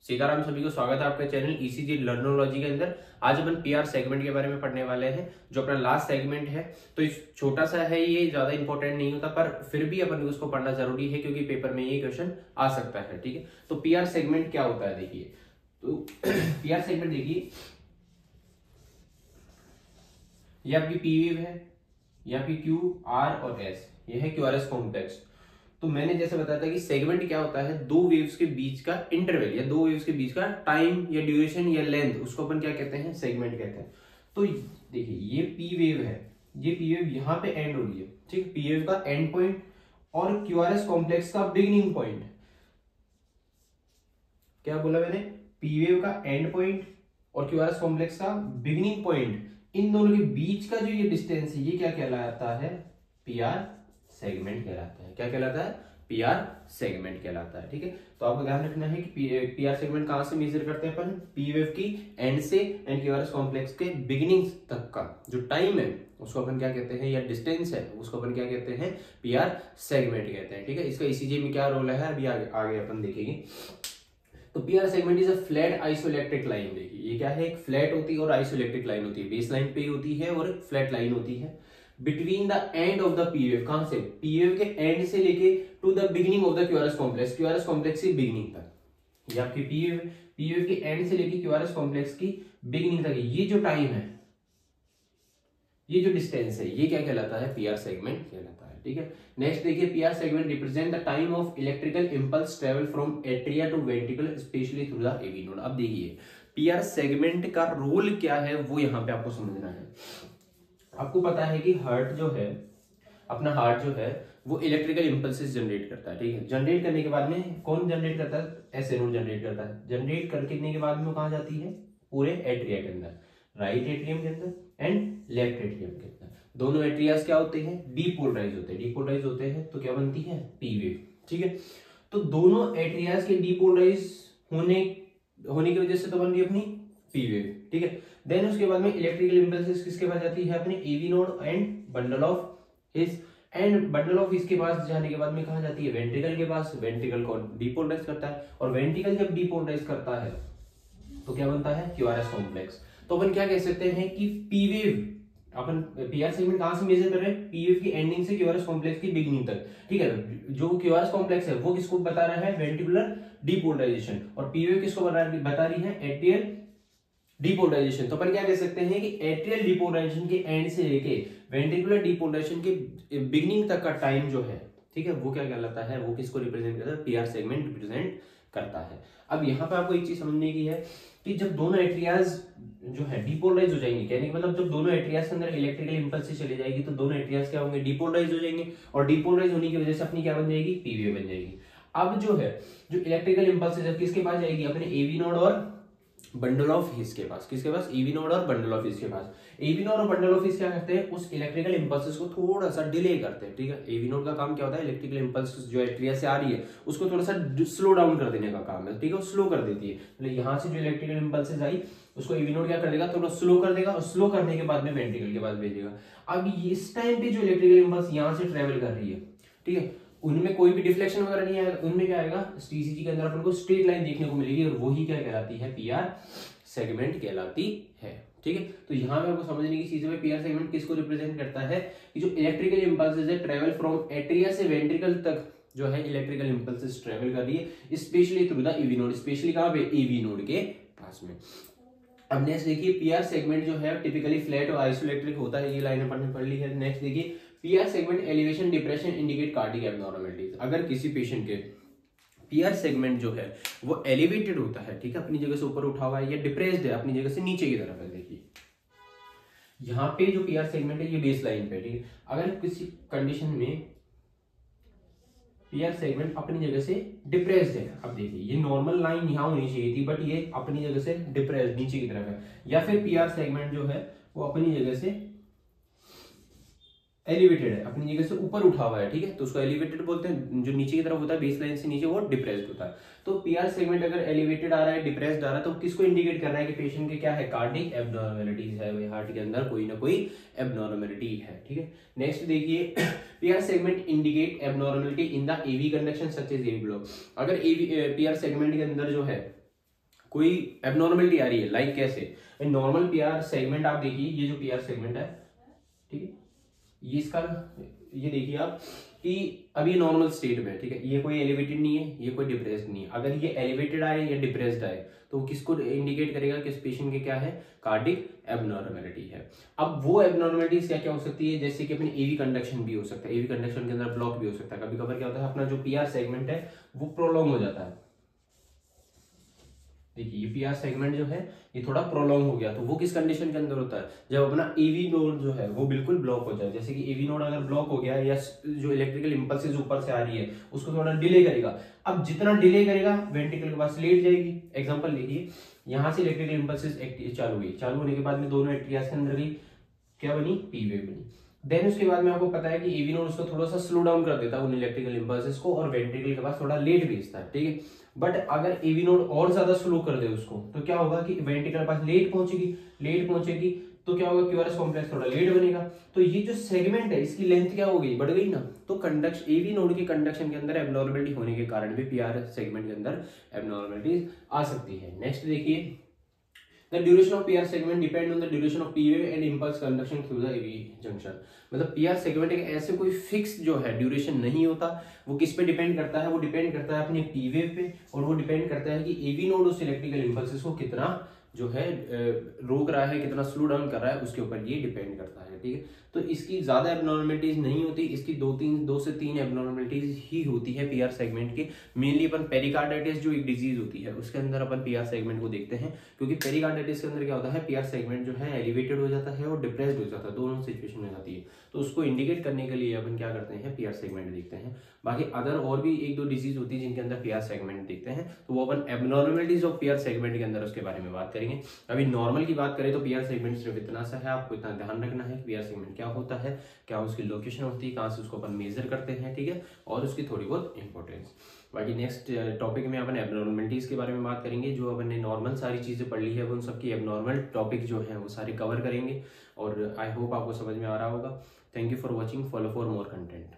सीताराम, सभी को स्वागत है आपके चैनल ईसीजी लर्नोलॉजी के अंदर। आज अपन पीआर सेगमेंट के बारे में पढ़ने वाले हैं, जो अपना लास्ट सेगमेंट है। तो इस छोटा सा है, ये ज्यादा इंपॉर्टेंट नहीं होता, पर फिर भी अपन को उसको पढ़ना जरूरी है क्योंकि पेपर में ये क्वेश्चन आ सकता है। ठीक है, तो पीआर सेगमेंट क्या होता है देखिए। तो पीआर सेगमेंट देखिए, ये आपकी पी वेव है, ये आपकी क्यू आर और एस, ये है क्यूआरएस कॉम्प्लेक्स। तो मैंने जैसे बताया था कि सेगमेंट क्या होता है, दो वेव्स के बीच का इंटरवल या दो वेव्स के बीच का टाइम या ड्यूरेशन या लेंथ, उसको अपन क्या कहते हैं, सेगमेंट कहते हैं। तो देखिए ये पी वेव है, ये पी वेव यहाँ पे एंड हो रही है, ठीक, पी वेव का एंड पॉइंट और क्यूआरएस कॉम्प्लेक्स का बिगिनिंग पॉइंट। क्या बोला मैंने, पी वेव का एंड पॉइंट और क्यूआरएस कॉम्प्लेक्स का बिगिनिंग पॉइंट, इन दोनों के बीच का जो ये डिस्टेंस है, ये क्या कहलाता है, पीआर सेगमेंट कहलाता है। क्या कहलाता है, पीआर सेगमेंट कहलाता है। ठीक है, तो आपको ध्यान रखना है कि पीआर सेगमेंट कहां से मेजर करते हैं अपन, पी वेव की एंड से एंड क्यूआरएस कॉम्प्लेक्स के बिगिनिंग तक का जो टाइम है उसको अपन क्या कहते हैं, या डिस्टेंस है उसको अपन क्या कहते हैं, पीआर सेगमेंट कहते हैं। ठीक है, इसका ईसीजी में क्या रोल है अभी आगे अपन देखेंगे। तो PR segment is a flat isoelectric line. देखिए ये क्या है, एक फ्लैट होती है और आइसोइलेक्ट्रिक लाइन होती है, बेस लाइन पे होती है और फ्लैट लाइन होती है between the end of the P wave. कहां से, पी वेव के एंड से लेके to the beginning of the QRS complex, QRS complex की बिगिनिंग तक। ये आपकी पी वेव के एंड से लेके क्यूआरएस कॉम्प्लेक्स की बिगिनिंग तक, ये जो टाइम है, ये जो डिस्टेंस है, ये क्या कहलाता है, पीआर सेगमेंट कहलाता है। ठीक है, नेक्स्ट देखिए, PR segment represent the time of electrical impulse travel from atria to ventricle specially through the AV node. अब देखिए पीआर सेगमेंट का रोल क्या है, वो यहां पे आपको समझना है। आपको पता है कि हार्ट जो है, अपना हार्ट जो है वो इलेक्ट्रिकल इंपल्सेस जनरेट करता है। ठीक है, जनरेट करने के बाद में कौन जनरेट करता है, एसए नोड जनरेट करता है। जनरेट करने के बाद में वो कहां जाती है, पूरे एट्रिया के अंदर, राइट एट्रियम के अंदर एंड लेफ्ट एट्रियम के अंदर। दोनों एट्रियास क्या होते हैं, डीपोलराइज होते हैं। डीपोलराइज होते हैं तो क्या बनती है, पी वेव। ठीक है, तो दोनों एट्रियास के डीपोलराइज होने की वजह से तो बन रही अपनी पी वेव। ठीक है, देन उसके बाद में इलेक्ट्रिकल इंपल्सेस किसके पास जाती है, अपने AV node and bundle of His, and bundle of इसके पास जाने के बाद में कहा जाती है, वेंट्रिकल के पास। वेंट्रिकल को डीपोलराइज करता है और वेंट्रिकल जब डीपोलराइज करता है तो क्या बनता है, क्यूआरएस कॉम्प्लेक्स। तो अपन क्या कह सकते हैं कि पी वेव, अपन पीआर सेगमेंट कहां से मेजर कर रहे हैं, पी वेव की एंडिंग से क्यूआरएस कॉम्प्लेक्स की बिगिनिंग तक। ठीक है, जो क्यूआरएस कॉम्प्लेक्स है वो किसको बता रहा है, वेंट्रिकुलर डीपोलराइजेशन, और पी वेव किसको बता रही है, एट्रियल डीपोलराइजेशन। तो अपन क्या कह सकते हैं कि एट्रियल डीपोलराइजेशन के एंड से लेके वेंट्रिकुलर डीपोलराइजेशन के बिगिनिंग तक का टाइम जो है, ठीक है, वो क्या कहलाता है, वो किसको रिप्रेजेंट करता है, पीआर सेगमेंट रिप्रेजेंट करता है। अब यहाँ पे आपको एक चीज समझने की है कि जब दोनों एट्रियाज जो है डीपोलराइज हो जाएंगे, कहने का मतलब जब दोनों एट्रियाज के अंदर इलेक्ट्रिकल इंपल्स से चली जाएगी तो दोनों एट्रियाज क्या होंगे, डीपोलराइज हो जाएंगे, और डीपोलराइज होने की वजह से अपनी क्या बन जाएगी, पीवी बन जाएगी। अब जो है, जो इलेक्ट्रिकल इंपल्स है किसके पास जाएगी, अपने एवी नोड और बंडल ऑफ हिस के पास। किसके पास, एवी नोड और बंडल ऑफ हिस के पास। एवी नोड और बंडल ऑफ हिस क्या करते हैं, उस इलेक्ट्रिकल इंपल्सेस को थोड़ा सा डिले करते हैं। ठीक है, एवी नोड का काम क्या होता है, इलेक्ट्रिकल इंपल्स जो एट्रिया से आ रही है उसको थोड़ा सा स्लो डाउन कर देने का काम है। ठीक है, स्लो कर देती है, मतलब यहाँ से जो इलेक्ट्रिकल इंपल्सेस आई उसको एवी नोड क्या कर देगा, थोड़ा स्लो कर देगा, और स्लो करने के बाद में वेंट्रिकल के पास भेजेगा। अब इस टाइम पे जो इलेक्ट्रिकल इंपल्स यहाँ से ट्रेवल कर रही है, ठीक है, उनमें कोई भी डिफ्लेक्शन वगैरह नहीं आएगा, उनमें क्या आएगा, टीसीजी के अंदर अपन को स्ट्रेट लाइन देखने को मिलेगी, और वही क्या कहलाती है, पीआर सेगमेंट कहलाती है। ठीक है, तो यहां पे आपको समझने की चीज है, पीआर सेगमेंट किसको रिप्रेजेंट करता है, कि जो इलेक्ट्रिकल इंपल्सेस है ट्रेवल फ्रॉम एट्रिया से वेंट्रिकल तक जो है इलेक्ट्रिकल इंपल्सेस ट्रेवल कर रही है, specially through the AV node. Specially कहां पे, एवी नोड के पास में। अब नेक्स्ट देखिए, पीआर सेगमेंट जो है टिपिकली फ्लैट और आइसोइलेक्ट्रिक होता है, ये लाइन अपन ने पढ़ ली है। नेक्स्ट देखिए, PR segment elevation depression indicate cardiac abnormalities. अगर किसी पेशेंट के पीआर सेगमेंट जो है वो एलिवेटेड होता है, ठीक है, अपनी जगह से ऊपर उठा हुआ है, या डिप्रेस्ड है, अपनी जगह से नीचे की तरफ है। देखिए यहाँ पे जो पीआर सेगमेंट है ये बेस लाइन पे, ठीक है, अगर किसी कंडीशन में पीआर सेगमेंट अपनी जगह से डिप्रेस्ड है, अब देखिए ये नॉर्मल लाइन यहाँ होनी चाहिए थी, बट ये अपनी जगह से डिप्रेस्ड नीचे की तरफ है, या फिर पीआर सेगमेंट जो है वो अपनी जगह से एलिवेटेड है, अपनी जगह से ऊपर उठा हुआ है। ठीक है, तो उसको एलिवेटेड बोलते हैं, जो नीचे की तरफ होता है बेस लाइन से नीचे वो डिप्रेस्ड होता है। तो पीआर सेगमेंट अगर एलिवेटेड आ रहा है, डिप्रेस्ड आ रहा है, तो किसको इंडिकेट कर रहा है कि पेशेंट के क्या है, कार्डिक एब्नॉर्मलिटीज है, हार्ट के अंदर कोई ना कोई एब्नॉर्मलिटी है। ठीक है, नेक्स्ट देखिए, PR segment indicate abnormality in the AV conduction such as AV block. अगर एवी पीआर सेगमेंट के अंदर जो है कोई एबनॉर्मलिटी आ रही है, लाइक कैसे, नॉर्मल पीआर सेगमेंट आप देखिए, ये जो पीआर सेगमेंट है, ठीक है, ये इसका, ये देखिए आप कि अभी नॉर्मल स्टेट में, ठीक है, ये कोई एलिवेटेड नहीं है, ये कोई डिप्रेस्ड नहीं है। अगर ये एलिवेटेड आए या डिप्रेस्ड आए तो किसको इंडिकेट करेगा कि इस पेशेंट के क्या है, कार्डिक एबनॉर्मलिटी है। अब वो एबनॉर्मलिटीज क्या क्या हो सकती है, जैसे कि अपनी एवी कंडक्शन भी हो सकता है, एवी कंडक्शन के अंदर ब्लॉक भी हो सकता है। कभी कभार क्या होता है, अपना जो पीआर सेगमेंट है वो प्रोलॉन्ग हो जाता है। देखिए ये पीआर सेगमेंट जो है ये थोड़ा प्रोलॉन्ग हो गया, तो वो किस कंडीशन के अंदर होता है, जब अपना एवी नोड जो है वो बिल्कुल ब्लॉक हो जाए। जैसे कि एवी नोड अगर ब्लॉक हो गया या जो इलेक्ट्रिकल इंपल्सेस ऊपर से आ रही है उसको थोड़ा डिले करेगा। अब जितना डिले करेगा वेंट्रिकल के पास लेट जाएगी। एग्जांपल देखिए, यहाँ से इलेक्ट्रिकल इंपल्सेस चालू हुई, चालू होने के बाद में दोनों एट्रियास के अंदर गई, क्या बनी, पी वेव बनी। देन उसके बाद में आपको पता है कि एवी नोड उसको थोड़ा सा स्लो डाउन कर देता है उन इलेक्ट्रिकल इंपल्सेस को, और वेंट्रिकल के पास थोड़ा लेट भेजता है, ठीक है। बट अगर एवी नोड और ज्यादा स्लो कर दे उसको, तो क्या होगा कि वेंट्रिकल के पास लेट पहुंचेगी, तो क्या होगा, क्यूआरएस कॉम्प्लेक्स थोड़ा लेट बनेगा। तो ये जो सेगमेंट है इसकी लेंथ क्या हो गई, बढ़ गई ना। तो कंडक्शन, एवी नोड की कंडक्शन के अंदर एबनॉर्मलिटी होने के कारण भी पीआर सेगमेंट के अंदर एबनॉर्मलिटी आ सकती है। नेक्स्ट देखिए, The duration of PR segment depend on the duration of P wave and impulse conduction through the AV junction। मतलब PR segment एक ऐसे कोई फिक्स जो है ड्यूरेशन नहीं होता, वो किस पे डिपेंड करता है, वो डिपेंड करता है अपने P wave पे, और वो डिपेंड करता है कि AV नोड उस इलेक्ट्रिकल इंपल्सेस को कितना जो है रोक रहा है, कितना स्लो डाउन कर रहा है, उसके ऊपर ये डिपेंड करता है, ठीक है। तो इसकी ज्यादा एबनॉर्मलिटीज नहीं होती, इसकी दो से तीन एबनॉर्मलिटीज ही होती है पीआर सेगमेंट की। मेनली अपन पेरिकार्डाइटिस जो एक डिजीज होती है उसके अंदर अपन पीआर सेगमेंट को देखते हैं, क्योंकि पेरिकार्डाइटिस के अंदर क्या होता है, पीआर सेगमेंट जो है एलिवेटेड हो जाता है और डिप्रेस्ड हो जाता है, दोनों सिचुएशन में जाती है। तो उसको इंडिकेट करने के लिए अपन क्या करते हैं, पीआर सेगमेंट देखते हैं। बाकी अदर और भी एक दो डिजीज होती है जिनके अंदर पीआर सेगमेंट देखते हैं, तो वो अपन एबनॉर्मलिटीज ऑफ पीआर सेगमेंट के अंदर उसके बारे में बात करेंगे। अभी नॉर्मल की बात करें तो पीआर सेगमेंट सिर्फ इतना सा है, आपको इतना ध्यान रखना है कि पीआर सेगमेंट क्या होता है, क्या उसकी लोकेशन होती है, कहाँ से उसको अपन मेजर करते हैं, ठीक है, और उसकी थोड़ी बहुत इंपॉर्टेंस। बाकी नेक्स्ट टॉपिक में अपन एबनॉर्मलिटीज के बारे में बात करेंगे। जो अपन ने नॉर्मल सारी चीजें पढ़ ली है उन सबकी एबनॉर्मल टॉपिक जो है वो सारे कवर करेंगे, और आई होप आपको समझ में आ रहा होगा। Thank you for watching, follow for more content.